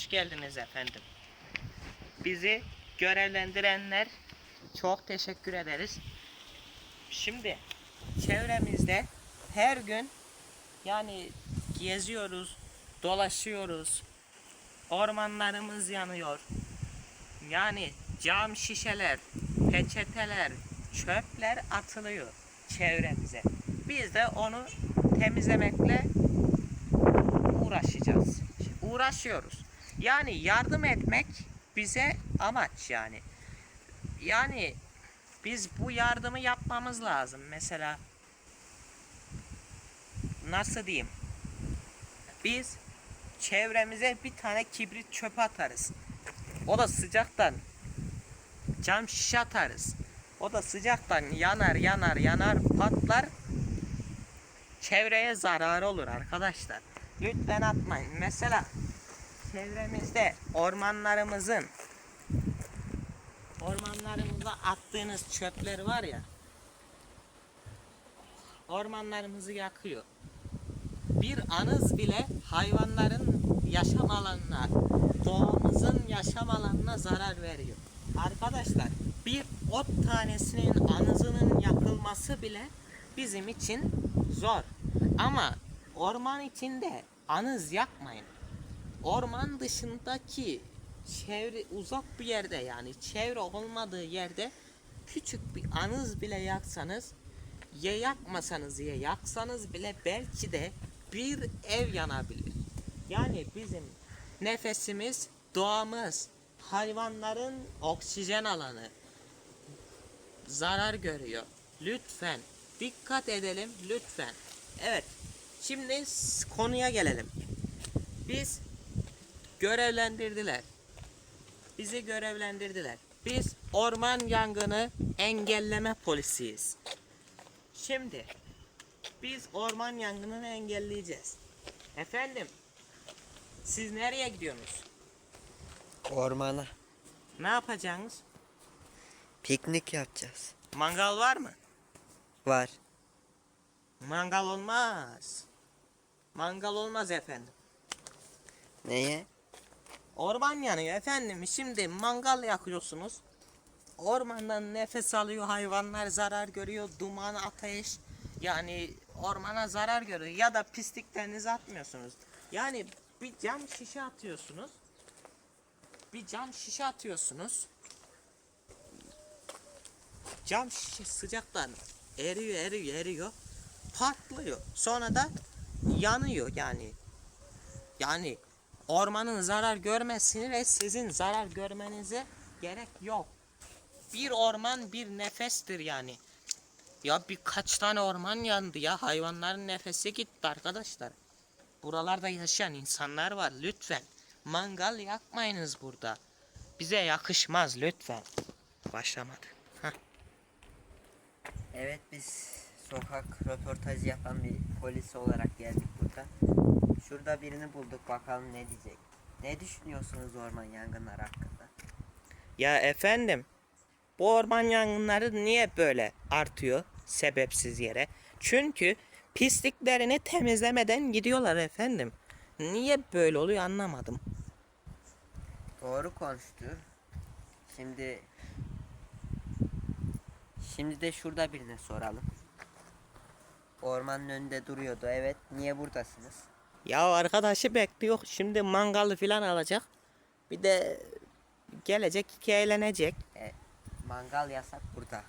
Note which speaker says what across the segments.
Speaker 1: Hoş geldiniz efendim. Bizi görevlendirenler çok teşekkür ederiz. Şimdi çevremizde her gün yani geziyoruz, dolaşıyoruz. Ormanlarımız yanıyor. Yani cam şişeler, peçeteler, çöpler atılıyor çevremize. Biz de onu temizlemekle uğraşacağız. Uğraşıyoruz. Yani yardım etmek bize amaç yani. Yani biz bu yardımı yapmamız lazım. Mesela nasıl diyeyim? Biz çevremize bir tane kibrit çöpü atarız. O da sıcaktan cam şişe atarız. O da sıcaktan yanar patlar. Çevreye zararı olur arkadaşlar. Lütfen atmayın. Mesela çevremizde ormanlarımıza attığınız çöpler var ya, ormanlarımızı yakıyor. Bir anız bile hayvanların yaşam alanına, doğamızın yaşam alanına zarar veriyor. Arkadaşlar, bir ot tanesinin anızının yakılması bile bizim için zor. Ama orman içinde anız yakmayın. Orman dışındaki çevre uzak bir yerde, yani çevre olmadığı yerde küçük bir anız bile yaksanız, ya yakmasanız ya yaksanız bile belki de bir ev yanabilir. Yani bizim nefesimiz, doğamız, hayvanların oksijen alanı zarar görüyor. Lütfen dikkat edelim lütfen. Evet, şimdi konuya gelelim. Biz görevlendirdiler. Bizi görevlendirdiler. Biz orman yangını engelleme polisiyiz. Şimdi biz orman yangınını engelleyeceğiz. Efendim, siz nereye gidiyorsunuz?
Speaker 2: Ormana.
Speaker 1: Ne yapacaksınız?
Speaker 2: Piknik yapacağız.
Speaker 1: Mangal var mı?
Speaker 2: Var.
Speaker 1: Mangal olmaz. Mangal olmaz efendim.
Speaker 2: Neye?
Speaker 1: Orman yanıyor efendim. Şimdi mangal yakıyorsunuz. Ormandan nefes alıyor hayvanlar, zarar görüyor. Duman, ateş. Yani ormana zarar görüyor. Ya da pisliklerinizi atmıyorsunuz. Yani bir cam şişe atıyorsunuz. Bir cam şişe atıyorsunuz. Cam şişe sıcaktan eriyor. Patlıyor. Sonra da yanıyor yani. Yani ormanın zarar görmesini ve sizin zarar görmenize gerek yok. Bir orman bir nefestir yani. Ya birkaç tane orman yandı ya, hayvanların nefesi gitti arkadaşlar. Buralarda yaşayan insanlar var, lütfen. Mangal yakmayınız burada. Bize yakışmaz lütfen. Başlamadı. Heh.
Speaker 2: Evet, biz sokak röportajı yapan bir polis olarak geldik burada. Şurada birini bulduk, bakalım ne diyecek. Ne düşünüyorsunuz orman yangınları hakkında?
Speaker 1: Ya efendim, bu orman yangınları niye böyle artıyor sebepsiz yere? Çünkü pisliklerini temizlemeden gidiyorlar efendim. Niye böyle oluyor anlamadım.
Speaker 2: Doğru konuştu. Şimdi de şurada birine soralım. Ormanın önünde duruyordu. Evet, niye buradasınız?
Speaker 1: Ya arkadaşı bekliyor, şimdi mangalı filan alacak. Bir de gelecek, iki eğlenecek.
Speaker 2: Mangal yasak burada.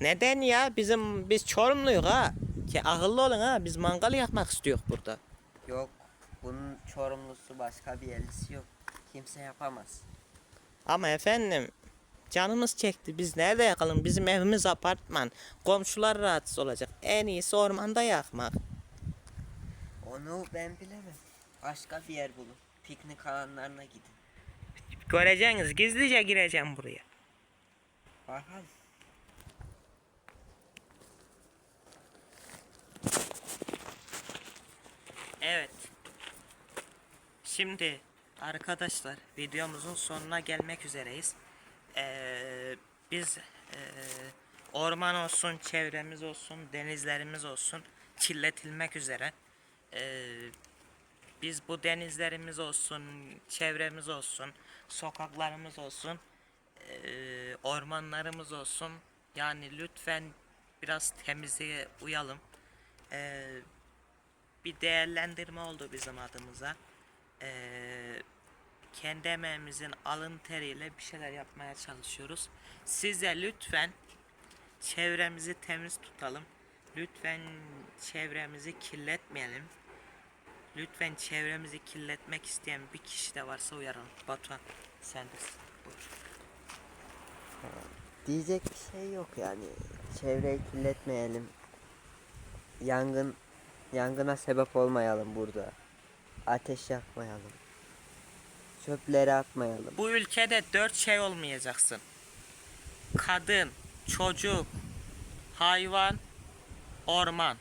Speaker 1: Neden ya? Biz Çorumluyuz ha. Ki akıllı olun ha. Biz mangal yakmak istiyoruz burada.
Speaker 2: Yok, bunun Çorumlusu başka bir yerlisi yok. Kimse yapamaz.
Speaker 1: Ama efendim, canımız çekti. Biz nerede yakalım? Bizim evimiz apartman. Komşular rahatsız olacak. En iyisi ormanda yakmak.
Speaker 2: Onu ben bilemem. Başka bir yer bulun. Piknik alanlarına gidin.
Speaker 1: Göreceğiniz, gizlice gireceğim buraya.
Speaker 2: Bakalım.
Speaker 1: Evet. Şimdi arkadaşlar, videomuzun sonuna gelmek üzereyiz. Biz orman olsun, çevremiz olsun, denizlerimiz olsun kirletilmek üzere. Biz bu denizlerimiz olsun, çevremiz olsun, sokaklarımız olsun, ormanlarımız olsun. Yani lütfen biraz temizliğe uyalım. Bir değerlendirme oldu bizim adımıza. Kendi emeğimizin alın teriyle bir şeyler yapmaya çalışıyoruz. Size lütfen çevremizi temiz tutalım. Lütfen çevremizi kirletmeyelim. Lütfen çevremizi kirletmek isteyen bir kişi de varsa uyaralım. Batuhan sen de buyur.
Speaker 2: Diyecek bir şey yok yani. Çevreyi kirletmeyelim. Yangına sebep olmayalım burada. Ateş yakmayalım. Çöpleri atmayalım.
Speaker 1: Bu ülkede 4 şey olmayacaksın. Kadın, çocuk, hayvan, orman.